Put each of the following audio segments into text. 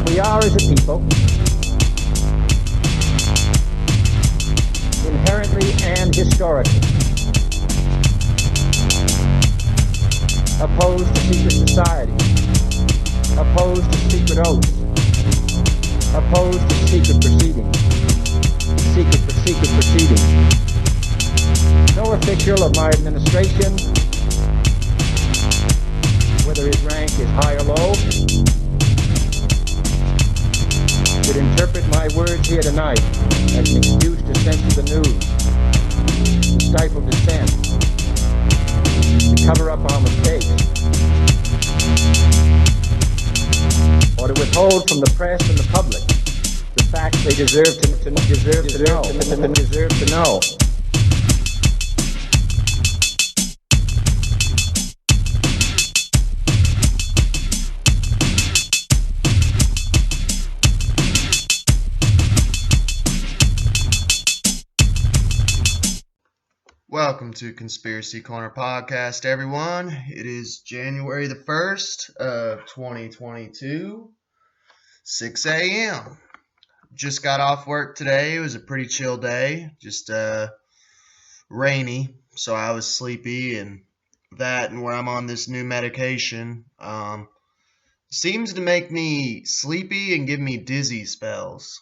We are, as a people, inherently and historically opposed to secret society, opposed to secret oaths, opposed to secret proceedings, secret proceedings. No official of my administration, whether his rank is high or low, should interpret my words here tonight as an excuse to censor the news, to stifle dissent, to cover up our mistakes, or to withhold from the press and the public the facts they deserve to know. Welcome to Conspiracy Corner Podcast, everyone. It is January the 1st of 2022, 6 a.m. Just got off work today. It was a pretty chill day, just rainy, so I was sleepy, and that and where I'm on this new medication seems to make me sleepy and give me dizzy spells,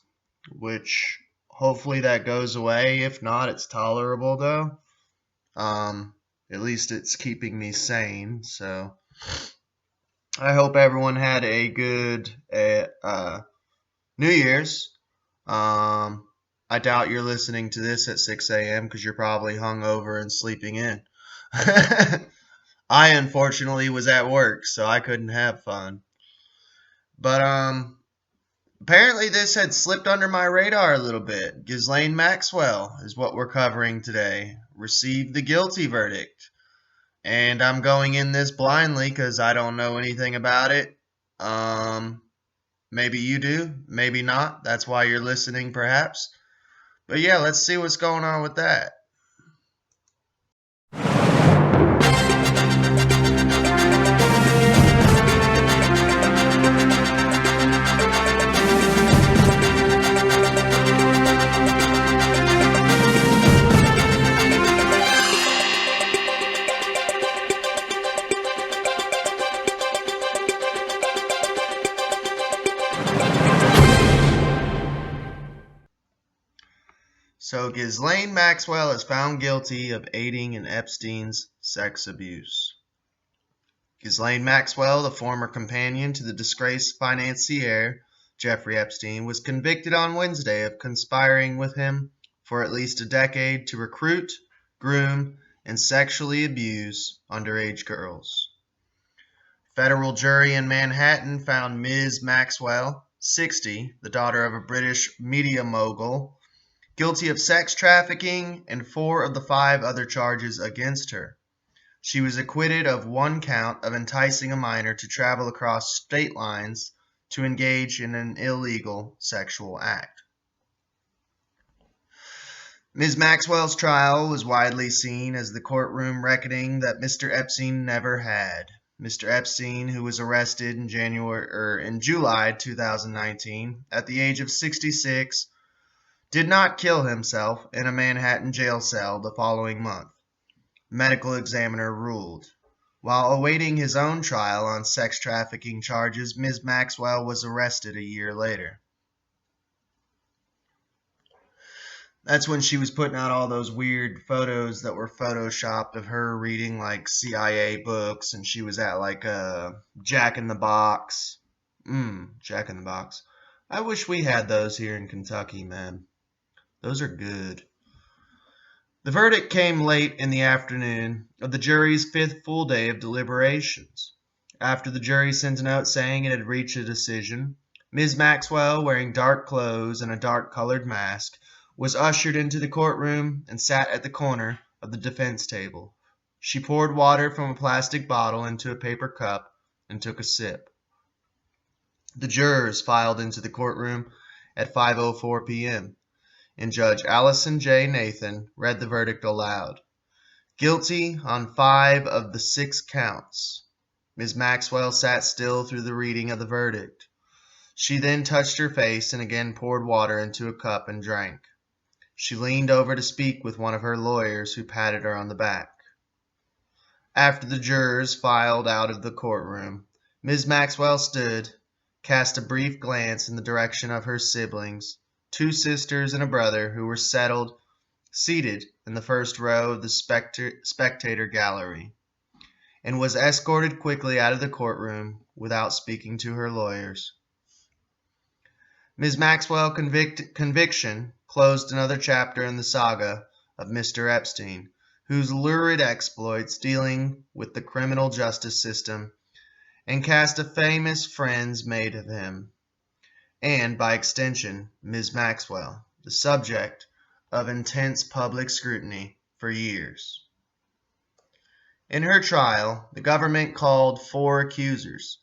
which hopefully that goes away. If not, it's tolerable though. At least it's keeping me sane, so I hope everyone had a good New Year's. I doubt you're listening to this at 6 a.m. because you're probably hungover and sleeping in. I unfortunately was at work, so I couldn't have fun. But apparently this had slipped under my radar a little bit. Ghislaine Maxwell is what we're covering today. Received the guilty verdict. And I'm going in this blindly because I don't know anything about it. Maybe you do, maybe not. That's why you're listening, perhaps. But yeah, let's see what's going on with that. So Ghislaine Maxwell is found guilty of aiding in Epstein's sex abuse. Ghislaine Maxwell, the former companion to the disgraced financier Jeffrey Epstein, was convicted on Wednesday of conspiring with him for at least a decade to recruit, groom, and sexually abuse underage girls. A federal jury in Manhattan found Ms. Maxwell, 60, the daughter of a British media mogul, guilty of sex trafficking and 4 of the 5 other charges against her. She was acquitted of 1 count of enticing a minor to travel across state lines to engage in an illegal sexual act. Ms. Maxwell's trial was widely seen as the courtroom reckoning that Mr. Epstein never had. Mr. Epstein, who was arrested in July 2019 at the age of 66, did not kill himself in a Manhattan jail cell the following month, medical examiner ruled. While awaiting his own trial on sex trafficking charges, Ms. Maxwell was arrested a year later. That's when she was putting out all those weird photos that were photoshopped of her reading like CIA books, and she was at like Jack in the Box. Jack in the Box. I wish we had those here in Kentucky, man. Those are good. The verdict came late in the afternoon of the jury's 5th full day of deliberations. After the jury sent a note saying it had reached a decision, Ms. Maxwell, wearing dark clothes and a dark-colored mask, was ushered into the courtroom and sat at the corner of the defense table. She poured water from a plastic bottle into a paper cup and took a sip. The jurors filed into the courtroom at 5:04 p.m. and Judge Allison J. Nathan read the verdict aloud. Guilty on 5 of the 6 counts. Ms. Maxwell sat still through the reading of the verdict. She then touched her face and again poured water into a cup and drank. She leaned over to speak with one of her lawyers, who patted her on the back. After the jurors filed out of the courtroom, Ms. Maxwell stood, cast a brief glance in the direction of her siblings, 2 sisters and a brother, who were seated in the first row of the spectator gallery, and was escorted quickly out of the courtroom without speaking to her lawyers. Ms. Maxwell's conviction closed another chapter in the saga of Mr. Epstein, whose lurid exploits dealing with the criminal justice system and cast a famous friends made of him, and, by extension, Ms. Maxwell, the subject of intense public scrutiny for years. In her trial, the government called 4 accusers.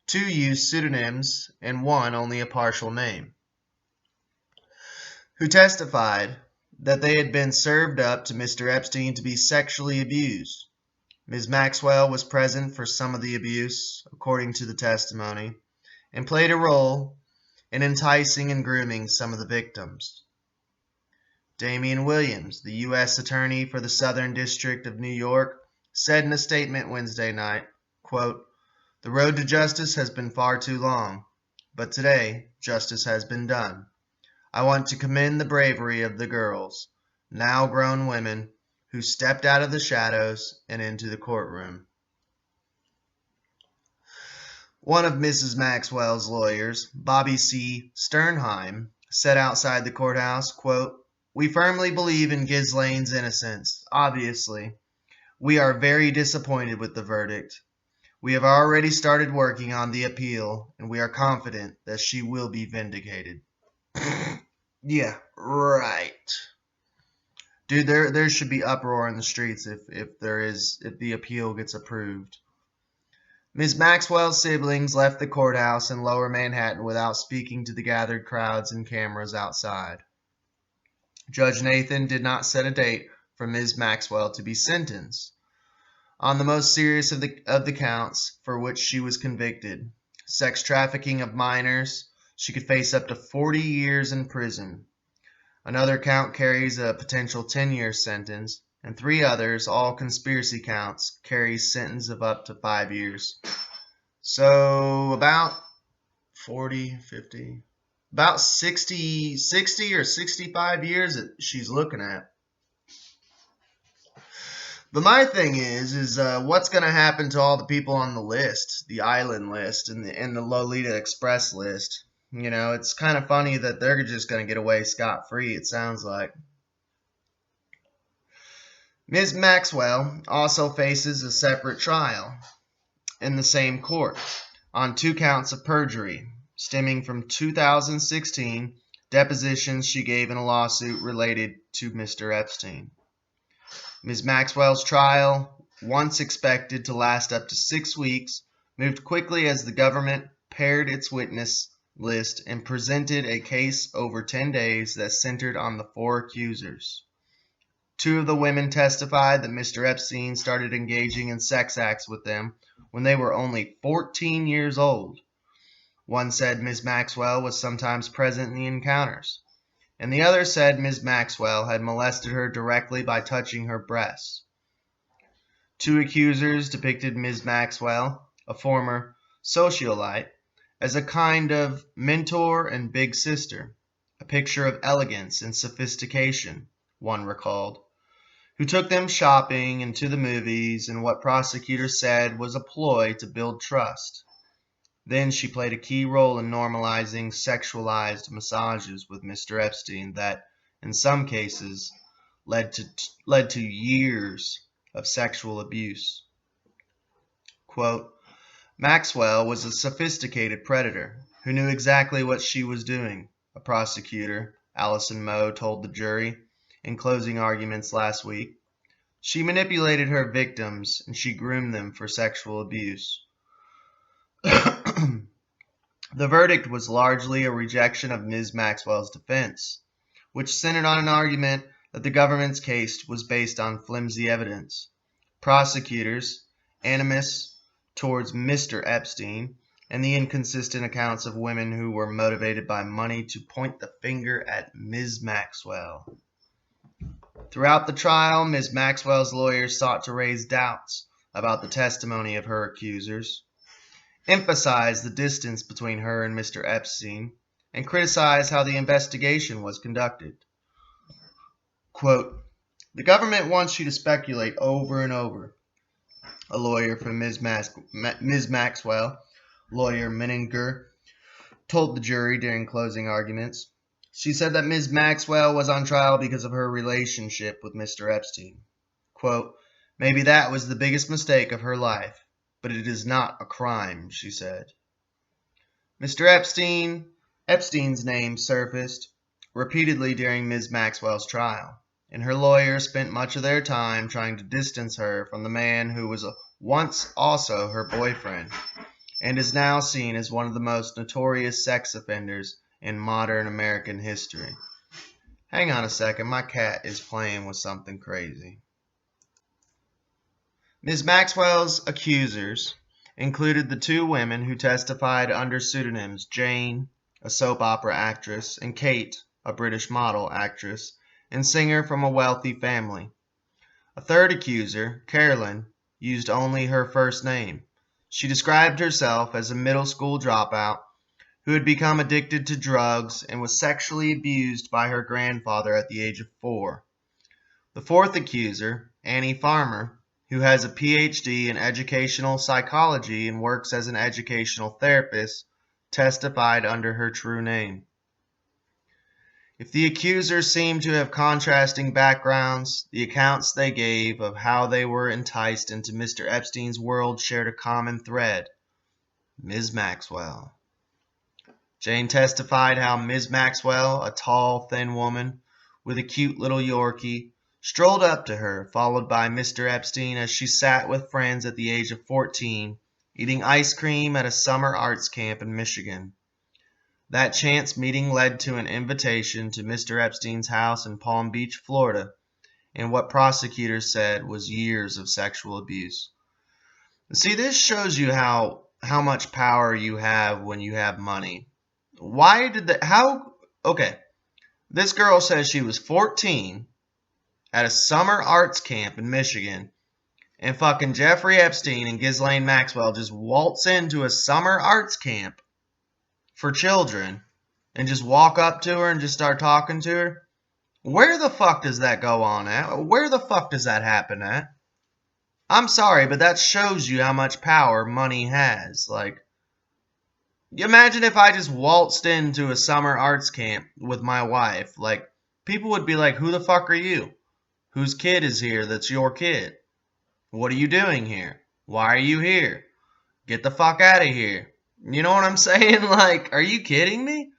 2 used pseudonyms and 1 only a partial name, who testified that they had been served up to Mr. Epstein to be sexually abused. Ms. Maxwell was present for some of the abuse, according to the testimony, and played a role in enticing and grooming some of the victims. Damian Williams, the U.S. Attorney for the Southern District of New York, said in a statement Wednesday night, quote, "The road to justice has been far too long, but today justice has been done. I want to commend the bravery of the girls, now grown women, who stepped out of the shadows and into the courtroom." One of Mrs. Maxwell's lawyers, Bobby C. Sternheim, said outside the courthouse, quote, "We firmly believe in Ghislaine's innocence, obviously. We are very disappointed with the verdict. We have already started working on the appeal, and we are confident that she will be vindicated." Yeah, right. Dude, there should be uproar in the streets if the appeal gets approved. Ms. Maxwell's siblings left the courthouse in Lower Manhattan without speaking to the gathered crowds and cameras outside. Judge Nathan did not set a date for Ms. Maxwell to be sentenced on the most serious of the counts for which she was convicted, sex trafficking of minors. She could face up to 40 years in prison. Another count carries a potential 10-year sentence, and 3 others, all conspiracy counts, carry a sentence of up to 5 years. So about 40, 50, about 60 or 65 years that she's looking at. But my thing is what's going to happen to all the people on the list, the island list and the Lolita Express list? You know, it's kind of funny that they're just going to get away scot-free, it sounds like. Ms. Maxwell also faces a separate trial in the same court on 2 counts of perjury, stemming from 2016 depositions she gave in a lawsuit related to Mr. Epstein. Ms. Maxwell's trial, once expected to last up to 6 weeks, moved quickly as the government pared its witness list and presented a case over 10 days that centered on the 4 accusers. 2 of the women testified that Mr. Epstein started engaging in sex acts with them when they were only 14 years old. One said Ms. Maxwell was sometimes present in the encounters, and the other said Ms. Maxwell had molested her directly by touching her breasts. 2 accusers depicted Ms. Maxwell, a former socialite, as a kind of mentor and big sister, a picture of elegance and sophistication, one recalled, who took them shopping and to the movies in what prosecutors said was a ploy to build trust. Then she played a key role in normalizing sexualized massages with Mr. Epstein that, in some cases, led to years of sexual abuse. Quote, "Maxwell was a sophisticated predator who knew exactly what she was doing," a prosecutor, Allison Moe, told the jury in closing arguments last week. "She manipulated her victims and she groomed them for sexual abuse." The verdict was largely a rejection of Ms. Maxwell's defense, which centered on an argument that the government's case was based on flimsy evidence. Prosecutors, animus towards Mr. Epstein, and the inconsistent accounts of women who were motivated by money to point the finger at Ms. Maxwell. Throughout the trial, Ms. Maxwell's lawyers sought to raise doubts about the testimony of her accusers, emphasize the distance between her and Mr. Epstein, and criticize how the investigation was conducted. Quote, "The government wants you to speculate over and over," a lawyer for Ms. Maxwell, lawyer Menninger, told the jury during closing arguments. She said that Ms. Maxwell was on trial because of her relationship with Mr. Epstein. Quote, "Maybe that was the biggest mistake of her life, but it is not a crime," she said. Mr. Epstein's name surfaced repeatedly during Ms. Maxwell's trial, and her lawyers spent much of their time trying to distance her from the man who was once also her boyfriend, and is now seen as one of the most notorious sex offenders in modern American history. Hang on a second, my cat is playing with something crazy. Ms. Maxwell's accusers included the two women who testified under pseudonyms Jane, a soap opera actress, and Kate, a British model, actress, and singer from a wealthy family. A third accuser, Carolyn, used only her first name. She described herself as a middle school dropout who had become addicted to drugs and was sexually abused by her grandfather at the age of 4. The fourth accuser, Annie Farmer, who has a PhD in educational psychology and works as an educational therapist, testified under her true name. If the accusers seemed to have contrasting backgrounds, the accounts they gave of how they were enticed into Mr. Epstein's world shared a common thread: Ms. Maxwell. Jane testified how Ms. Maxwell, a tall, thin woman with a cute little Yorkie, strolled up to her, followed by Mr. Epstein as she sat with friends at the age of 14, eating ice cream at a summer arts camp in Michigan. That chance meeting led to an invitation to Mr. Epstein's house in Palm Beach, Florida, and what prosecutors said was years of sexual abuse. See, this shows you how much power you have when you have money. Okay, this girl says she was 14 at a summer arts camp in Michigan, and fucking Jeffrey Epstein and Ghislaine Maxwell just waltz into a summer arts camp for children and just walk up to her and just start talking to her. Where the fuck does that go on at? Where the fuck does that happen at? I'm sorry, but that shows you how much power money has. Like, imagine if I just waltzed into a summer arts camp with my wife. Like, people would be like, who the fuck are you? Whose kid is here that's your kid? What are you doing here? Why are you here? Get the fuck out of here. You know what I'm saying? Like, are you kidding me?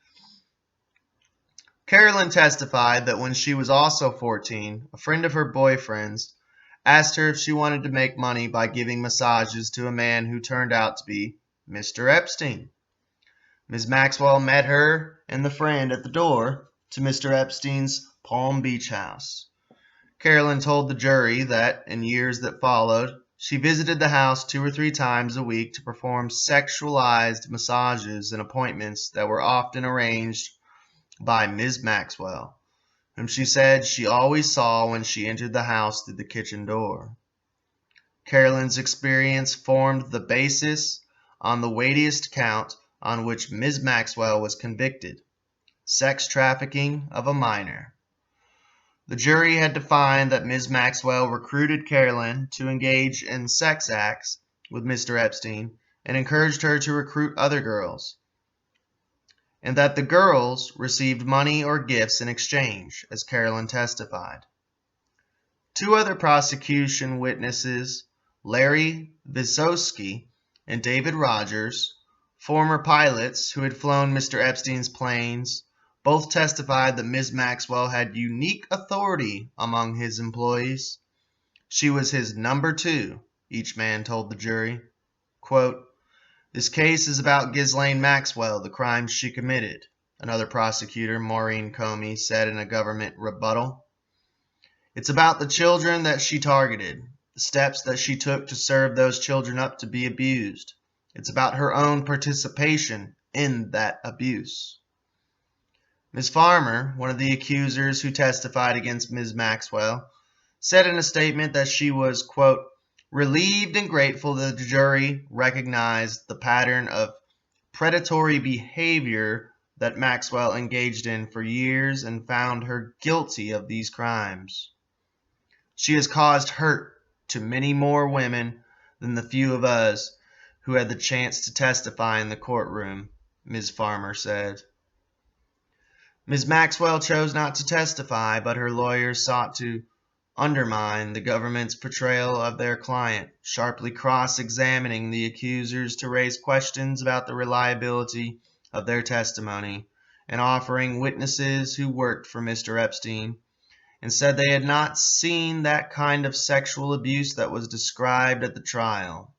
Carolyn testified that when she was also 14, a friend of her boyfriend's asked her if she wanted to make money by giving massages to a man who turned out to be Mr. Epstein. Ms. Maxwell met her and the friend at the door to Mr. Epstein's Palm Beach house. Carolyn told the jury that, in years that followed, she visited the house 2 or 3 times a week to perform sexualized massages and appointments that were often arranged by Ms. Maxwell, whom she said she always saw when she entered the house through the kitchen door. Carolyn's experience formed the basis on the weightiest count on which Ms. Maxwell was convicted: sex trafficking of a minor. The jury had to find that Ms. Maxwell recruited Carolyn to engage in sex acts with Mr. Epstein and encouraged her to recruit other girls, and that the girls received money or gifts in exchange, as Carolyn testified. 2 other prosecution witnesses, Larry Vysotsky and David Rogers, former pilots who had flown Mr. Epstein's planes, both testified that Ms. Maxwell had unique authority among his employees. She was his number 2, each man told the jury. Quote, "This case is about Ghislaine Maxwell, the crimes she committed," another prosecutor, Maureen Comey, said in a government rebuttal. "It's about the children that she targeted, the steps that she took to serve those children up to be abused, It's about her own participation in that abuse. Ms. Farmer, one of the accusers who testified against Ms. Maxwell, said in a statement that she was, quote, relieved and grateful that the jury recognized the pattern of predatory behavior that Maxwell engaged in for years and found her guilty of these crimes. She has caused hurt to many more women than the few of us who had the chance to testify in the courtroom, Ms. Farmer said. Ms. Maxwell chose not to testify, but her lawyers sought to undermine the government's portrayal of their client, sharply cross-examining the accusers to raise questions about the reliability of their testimony, and offering witnesses who worked for Mr. Epstein and said they had not seen that kind of sexual abuse that was described at the trial.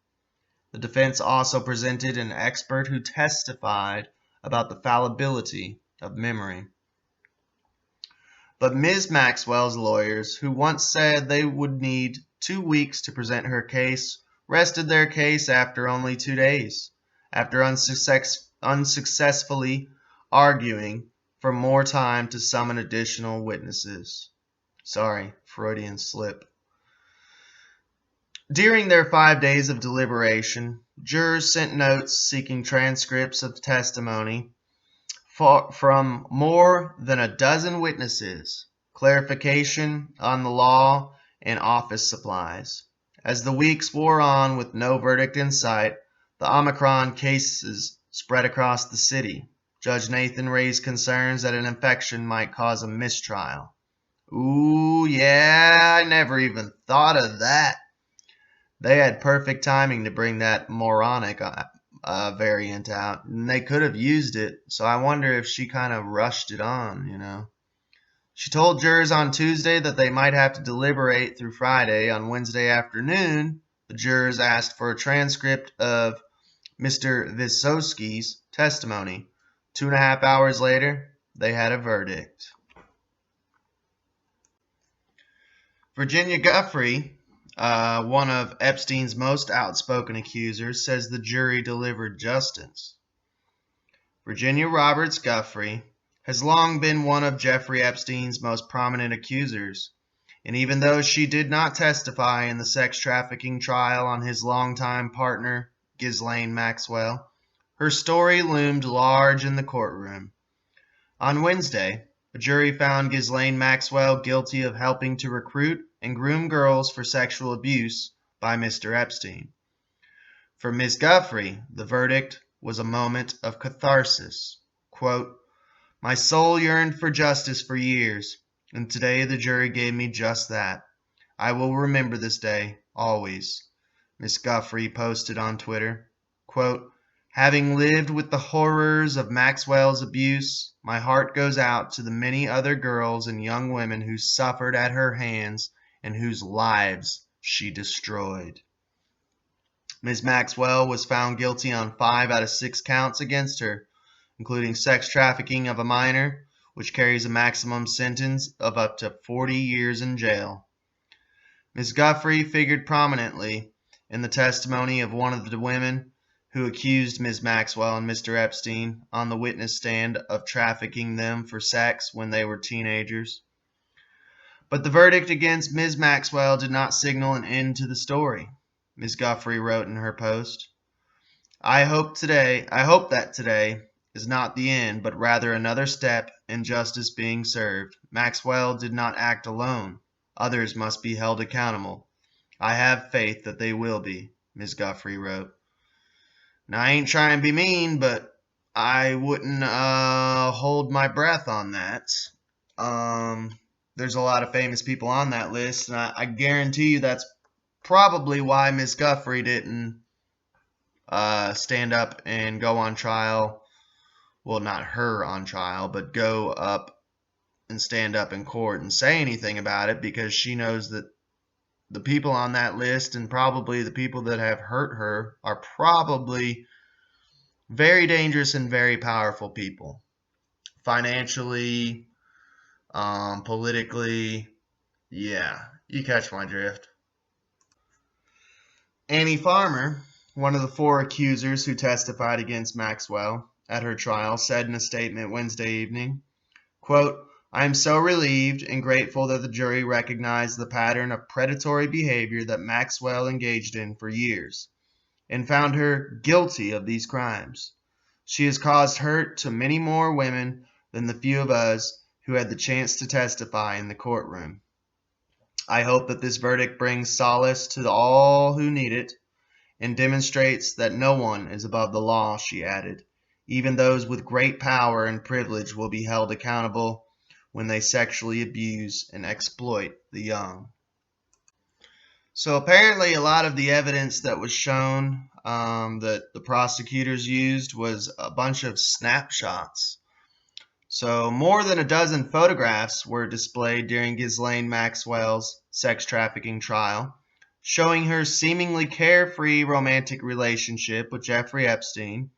The defense also presented an expert who testified about the fallibility of memory. But Ms. Maxwell's lawyers, who once said they would need 2 weeks to present her case, rested their case after only 2 days, after unsuccessfully arguing for more time to summon additional witnesses. Sorry, Freudian slip. During their 5 days of deliberation, jurors sent notes seeking transcripts of testimony from more than a dozen witnesses, clarification on the law, and office supplies. As the weeks wore on with no verdict in sight, the Omicron cases spread across the city. Judge Nathan raised concerns that an infection might cause a mistrial. Ooh, yeah, I never even thought of that. They had perfect timing to bring that moronic variant out, and they could have used it, so I wonder if she kind of rushed it on, you know. She told jurors on Tuesday that they might have to deliberate through Friday. On Wednesday afternoon, the jurors asked for a transcript of Mr. Vyssotsky's testimony. 2.5 hours later, they had a verdict. Virginia Giuffre, one of Epstein's most outspoken accusers, says the jury delivered justice. Virginia Roberts Giuffre has long been one of Jeffrey Epstein's most prominent accusers, and even though she did not testify in the sex trafficking trial on his longtime partner, Ghislaine Maxwell, her story loomed large in the courtroom. On Wednesday, a jury found Ghislaine Maxwell guilty of helping to recruit and groom girls for sexual abuse by Mr. Epstein. For Ms. Giuffre, the verdict was a moment of catharsis. Quote, my soul yearned for justice for years, and today the jury gave me just that. I will remember this day, always, Ms. Giuffre posted on Twitter. Quote, having lived with the horrors of Maxwell's abuse, my heart goes out to the many other girls and young women who suffered at her hands and whose lives she destroyed. Ms. Maxwell was found guilty on 5 out of 6 counts against her, including sex trafficking of a minor, which carries a maximum sentence of up to 40 years in jail. Ms. Giuffre figured prominently in the testimony of one of the women who accused Ms. Maxwell and Mr. Epstein on the witness stand of trafficking them for sex when they were teenagers. But the verdict against Ms. Maxwell did not signal an end to the story. Ms. Giuffre wrote in her post, I hope that today is not the end, but rather another step in justice being served. Maxwell did not act alone. Others must be held accountable. I have faith that they will be, Ms. Giuffre wrote. Now, I ain't trying to be mean, but I wouldn't hold my breath on that. There's a lot of famous people on that list, and I guarantee you that's probably why Ms. Giuffre didn't stand up and go on trial. Well, not her on trial, but go up and stand up in court and say anything about it, because she knows that the people on that list and probably the people that have hurt her are probably very dangerous and very powerful people. Financially, politically, yeah, you catch my drift. Annie Farmer, One of the 4 accusers who testified against Maxwell at her trial said in a statement Wednesday evening, quote, "I am so relieved and grateful that the jury recognized the pattern of predatory behavior that Maxwell engaged in for years and found her guilty of these crimes. She has caused hurt to many more women than the few of us who had the chance to testify in the courtroom. I hope that this verdict brings solace to all who need it and demonstrates that no one is above the law," she added. "Even those with great power and privilege will be held accountable when they sexually abuse and exploit the young." So apparently a lot of the evidence that was shown that the prosecutors used was a bunch of snapshots. So more than a dozen photographs were displayed during Ghislaine Maxwell's sex trafficking trial, showing her seemingly carefree romantic relationship with Jeffrey Epstein,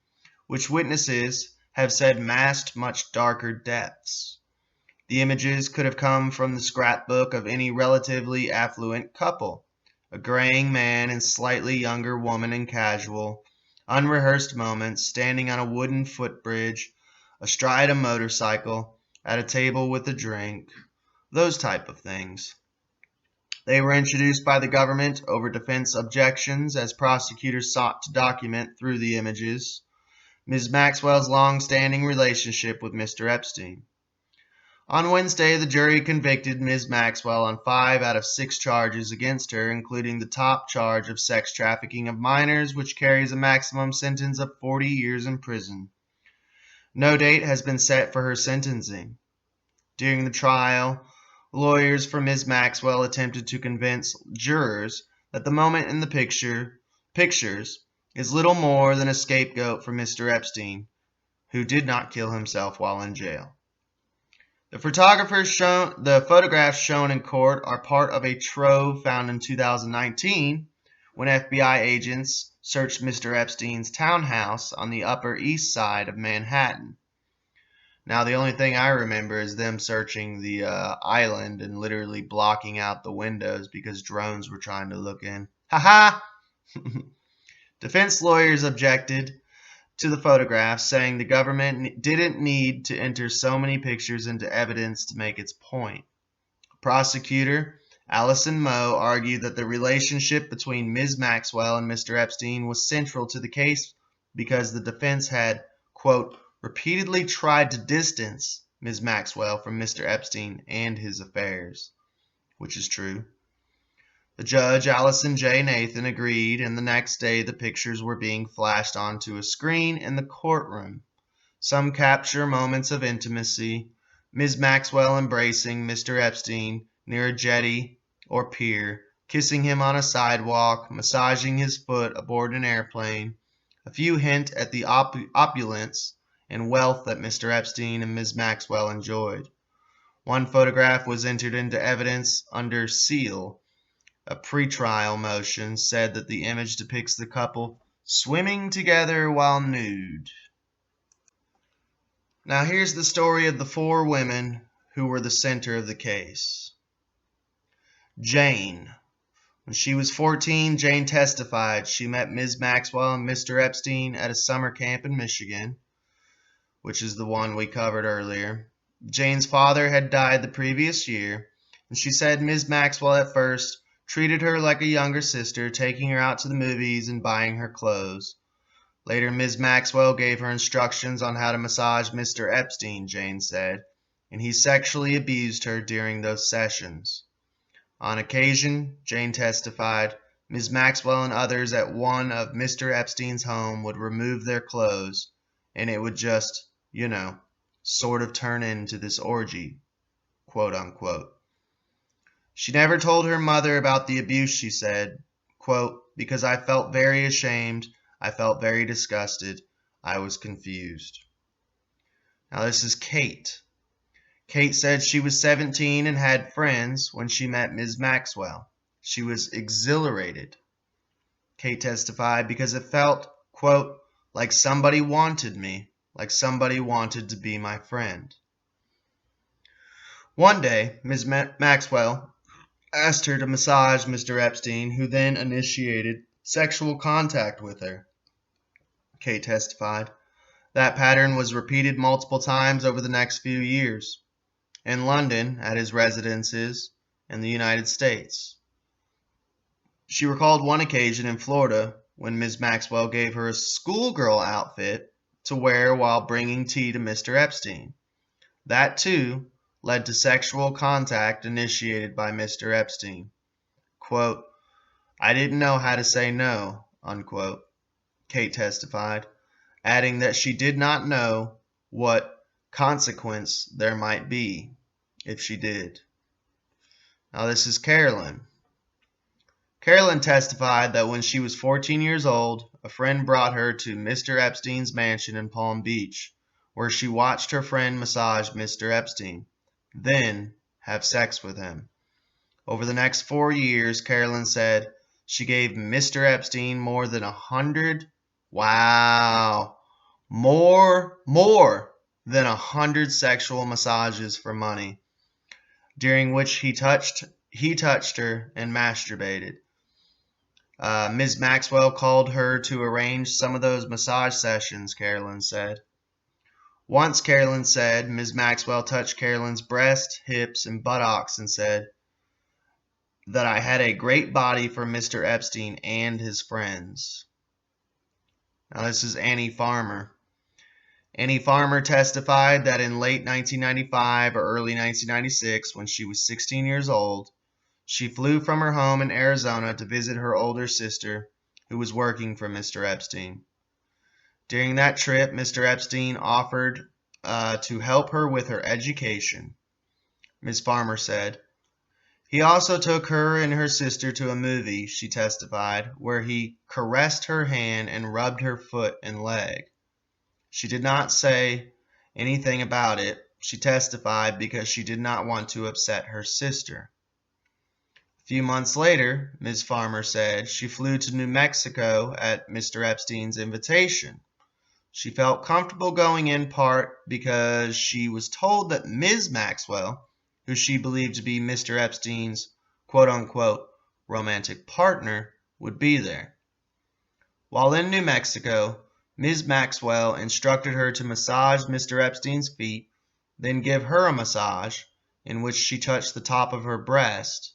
which witnesses have said masked much darker depths. The images could have come from the scrapbook of any relatively affluent couple, a graying man and slightly younger woman in casual, unrehearsed moments standing on a wooden footbridge, astride a motorcycle, at a table with a drink, those type of things. They were introduced by the government over defense objections as prosecutors sought to document through the images Ms. Maxwell's long-standing relationship with Mr. Epstein. On Wednesday, the jury convicted Ms. Maxwell on 5 out of 6 charges against her, including the top charge of sex trafficking of minors, which carries a maximum sentence of 40 years in prison. No date has been set for her sentencing. During the trial, lawyers for Ms. Maxwell attempted to convince jurors that the moment in the pictures is little more than a scapegoat for Mr. Epstein, who did not kill himself while in jail. The photographs shown in court are part of a trove found in 2019 when FBI agents searched Mr. Epstein's townhouse on the Upper East Side of Manhattan. Now, the only thing I remember is them searching the island and literally blocking out the windows because drones were trying to look in. Ha ha! Defense lawyers objected to the photographs, saying the government didn't need to enter so many pictures into evidence to make its point. Prosecutor Allison Moe argued that the relationship between Ms. Maxwell and Mr. Epstein was central to the case because the defense had, quote, repeatedly tried to distance Ms. Maxwell from Mr. Epstein and his affairs, which is true. The judge, Allison J. Nathan, agreed, and the next day the pictures were being flashed onto a screen in the courtroom. Some capture moments of intimacy, Ms. Maxwell embracing Mr. Epstein near a jetty or pier, kissing him on a sidewalk, massaging his foot aboard an airplane. A few hint at the opulence and wealth that Mr. Epstein and Ms. Maxwell enjoyed. One photograph was entered into evidence under seal. A pretrial motion said that the image depicts the couple swimming together while nude. Now here's the story of the 4 women who were the center of the case. Jane. When she was 14, Jane testified she met Ms. Maxwell and Mr. Epstein at a summer camp in Michigan, which is the one we covered earlier. Jane's father had died the previous year, and she said Ms. Maxwell at first treated her like a younger sister, taking her out to the movies and buying her clothes. Later, Ms. Maxwell gave her instructions on how to massage Mr. Epstein, Jane said, and he sexually abused her during those sessions. On occasion, Jane testified, Ms. Maxwell and others at one of Mr. Epstein's home would remove their clothes, and it would just, sort of turn into this orgy, quote unquote. She never told her mother about the abuse, she said, quote, because I felt very ashamed, I felt very disgusted, I was confused. Now this is Kate. Kate said she was 17 and had friends when she met Ms. Maxwell. She was exhilarated. Kate testified because it felt, quote, like somebody wanted me, like somebody wanted to be my friend. One day, Ms. Maxwell asked her to massage Mr. Epstein, who then initiated sexual contact with her. Kate testified. That pattern was repeated multiple times over the next few years, in London, at his residences, in the United States. She recalled one occasion in Florida when Ms. Maxwell gave her a schoolgirl outfit to wear while bringing tea to Mr. Epstein. That, too, led to sexual contact initiated by Mr. Epstein. Quote, I didn't know how to say no, unquote, Kate testified, adding that she did not know what consequence there might be if she did. Now this is Carolyn. Carolyn testified that when she was 14 years old, a friend brought her to Mr. Epstein's mansion in Palm Beach, where she watched her friend massage Mr. Epstein, then have sex with him. Over the next 4 years, Carolyn said she gave Mr. Epstein more than 100, more than 100 sexual massages for money, during which he touched her and masturbated. Ms. Maxwell called her to arrange some of those massage sessions, Carolyn said. Once, Carolyn said, Ms. Maxwell touched Carolyn's breast, hips, and buttocks and said that I had a great body for Mr. Epstein and his friends. Now this is Annie Farmer. Annie Farmer testified that in late 1995 or early 1996, when she was 16 years old, she flew from her home in Arizona to visit her older sister, who was working for Mr. Epstein. During that trip, Mr. Epstein offered to help her with her education. Ms. Farmer said, he also took her and her sister to a movie, she testified, where he caressed her hand and rubbed her foot and leg. She did not say anything about it, she testified, because she did not want to upset her sister. A few months later, Ms. Farmer said she flew to New Mexico at Mr. Epstein's invitation. She felt comfortable going in part because she was told that Ms. Maxwell, who she believed to be Mr. Epstein's quote-unquote romantic partner, would be there. While in New Mexico, Ms. Maxwell instructed her to massage Mr. Epstein's feet, then give her a massage, in which she touched the top of her breast,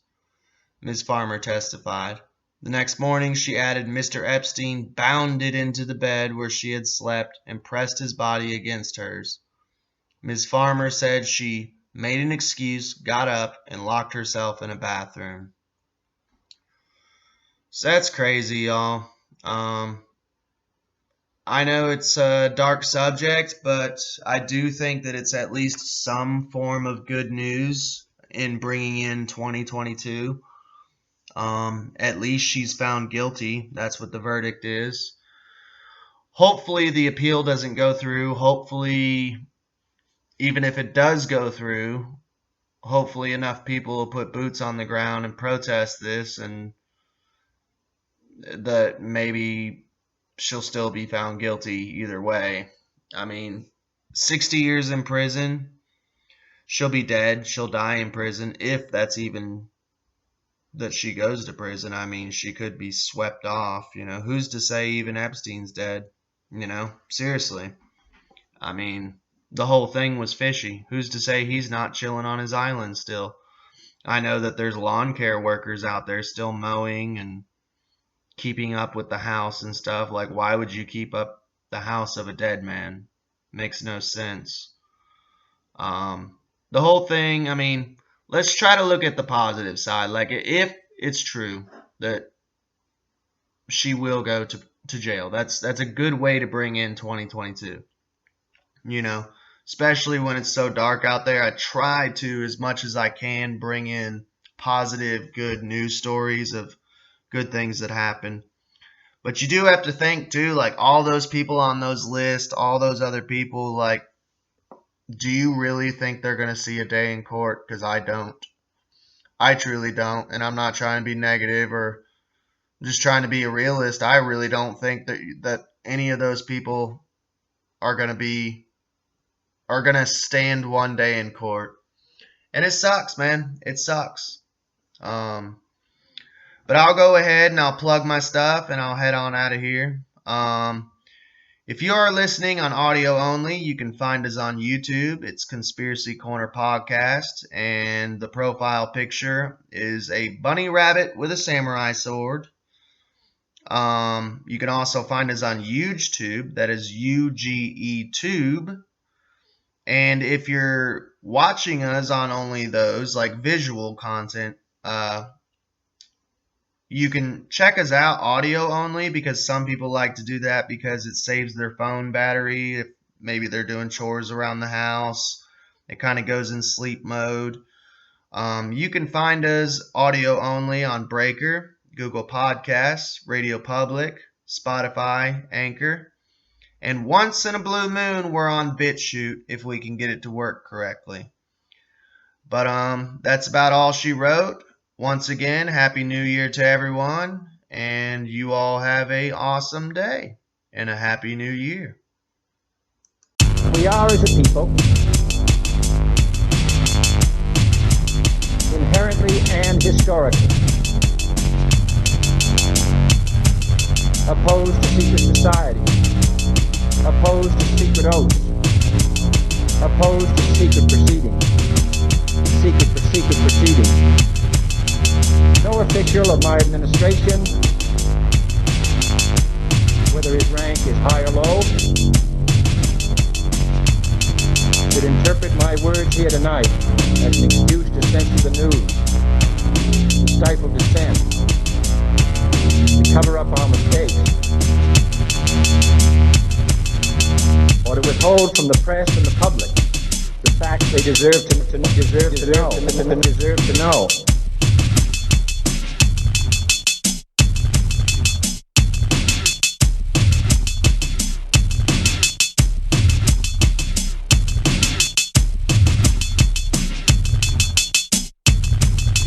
Ms. Farmer testified. The next morning, she added, Mr. Epstein bounded into the bed where she had slept and pressed his body against hers. Ms. Farmer said she made an excuse, got up, and locked herself in a bathroom. So that's crazy, y'all. I know it's a dark subject, but I do think that it's at least some form of good news in bringing in 2022. At least she's found guilty. That's what the verdict is. Hopefully the appeal doesn't go through. Hopefully, even if it does go through, hopefully enough people will put boots on the ground and protest this, and that maybe she'll still be found guilty either way. I mean, 60 years in prison, she'll be dead. She'll die in prison, if that's even that she goes to prison. I mean, she could be swept off. Who's to say even Epstein's dead? Seriously. I mean, the whole thing was fishy. Who's to say he's not chilling on his island still? I know that there's lawn care workers out there still mowing and keeping up with the house and stuff. Like, why would you keep up the house of a dead man? Makes no sense. The whole thing, I mean, let's try to look at the positive side. Like, if it's true that she will go to jail, that's a good way to bring in 2022. Especially when it's so dark out there. I try to, as much as I can, bring in positive, good news stories of good things that happen. But you do have to think, too, like, all those people on those lists, all those other people, like, do you really think they're going to see a day in court? Because I don't. I truly don't. And I'm not trying to be negative or just trying to be a realist. I really don't think that any of those people are going to stand one day in court. And it sucks, man. It sucks. But I'll go ahead and I'll plug my stuff and I'll head on out of here. If you are listening on audio only, you can find us on YouTube. It's Conspiracy Corner Podcast, and the profile picture is a bunny rabbit with a samurai sword. You can also find us on YouTube. That is UGE Tube. And if you're watching us on only those, like visual content, you can check us out audio only, because some people like to do that because it saves their phone battery. If maybe they're doing chores around the house, it kind of goes in sleep mode. You can find us audio only on Breaker, Google Podcasts, Radio Public, Spotify, Anchor. And once in a blue moon, we're on BitChute if we can get it to work correctly. But that's about all she wrote. Once again, Happy New Year to everyone, and you all have an awesome day and a Happy New Year. We are, as a people, inherently and historically opposed to secret society, opposed to secret oaths, opposed to secret proceedings, secret proceedings. No official of my administration, whether his rank is high or low, should interpret my words here tonight as an excuse to censor the news, to stifle dissent, to cover up our mistakes, or to withhold from the press and the public the facts they deserve to know.